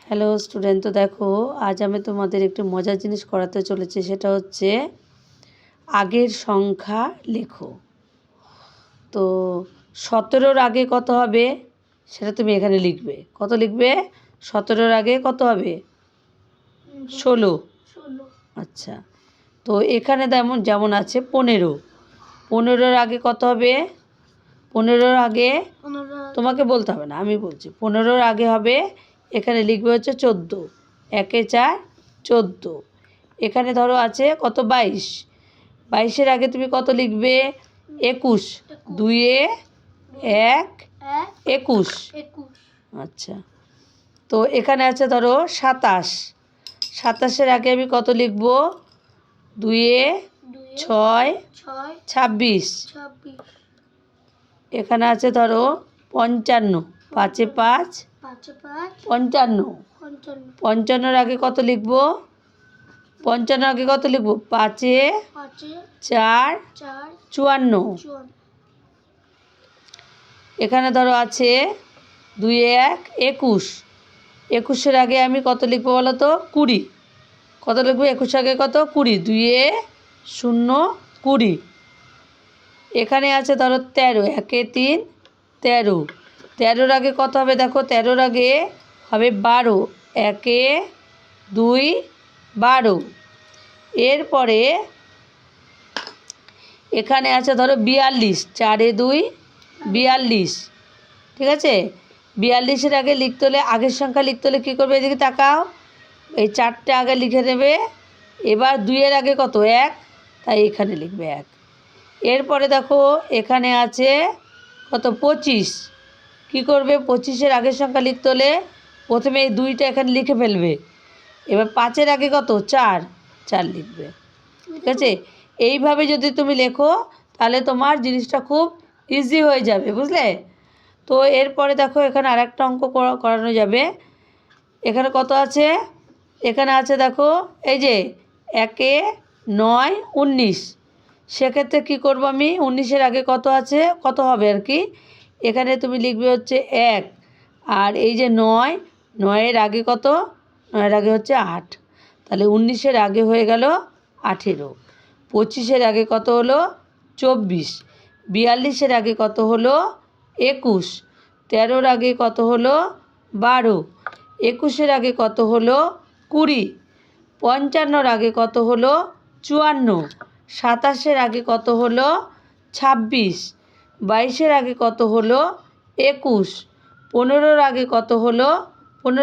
Hello student, তো দেখো আজ আমি তোমাদের একটু মজার জিনিস করাতে চলেছি। সেটা হচ্ছে আগের সংখ্যা লেখো। তো 17-র আগে কত হবে সেটা তুমি এখানে লিখবে। কত লিখবে? 17-র আগে কত হবে? 16। আচ্ছা, তো এখানে যেমন আছে 15। 15-র আগে কত হবে? 15-র আগে তোমাকে বলতে হবে না, আমি বলছি। 15-র আগে হবে, এখানে লিখবে হচ্ছে 14। 1 এ 4, 14। এখানে ধরো আছে কত? 22। 22-এর আগে তুমি কত লিখবে? 21। 2 এ 1, 21। আচ্ছা, তো এখানে আছে ধরো 27। 27-এর আগে আমি কত লিখব? 2 এ 6, 26। এখানে আছে ধরো 55। 5 এ 5, 55। 55-র আগে কত লিখব? 55-র আগে কত লিখব? 5 এ 4, 54। এখানে ধরো আছে 2 এ 1, 21। 21-এর আগে আমি কত লিখবো বলো তো? 20। কত লিখবো? 21-এর আগে কত? 20। 2 এ 0, 20। এখানে আছে ধরো 13। 1 এ 3, 13। 13-র আগে কত হবে? দেখো, 13-র আগে হবে 12। 1 এ 2, 12। এরপরে এখানে আছে ধরো 42। 4 এ 2, 42। ঠিক আছে? 42-এর আগে লিখতে হলে, আগের সংখ্যা লিখতে হলে কী করবে? এদিকে তাকাও, এই 4টে আগে লিখে নেবে। এবার 2-এর আগে কত? 1, তাই এখানে লিখবে 1। এরপরে দেখো এখানে আছে কত? 25। কী করবে? 25-এর আগের সংখ্যা লিখতে হলে প্রথমে এই 2টা এখানে লিখে ফেলবে। এবার 5-এর আগে কত? 4, 4 লিখবে। ঠিক আছে? এইভাবে যদি তুমি লেখো তাহলে তোমার জিনিসটা খুব ইজি হয়ে যাবে, বুঝলে? তো এরপরে দেখো এখানে আরেকটা অঙ্ক করানো যাবে। এখানে কত আছে? এখানে আছে দেখো, এই যে 1 এ 9, 19। সেক্ষেত্রে কী করবো আমি? 19-এর আগে কত আছে? কত হবে আর কি? এখানে তুমি লিখবে হচ্ছে 1। আর এই যে 9, 9-এর আগে কত? 9-এর আগে হচ্ছে 8। তাহলে 19-এর আগে হয়ে গেল 18। 25-এর আগে কত হলো? 24। 42-এর আগে কত হলো? 21। 13-র আগে কত হলো? 12। 21-এর আগে কত হলো? 20। 55-র আগে কত হলো? 54। 27-এর আগে কত হলো? 26। 22-এর আগে কত হলো? 21। 15-র আগে কত হলো? 15।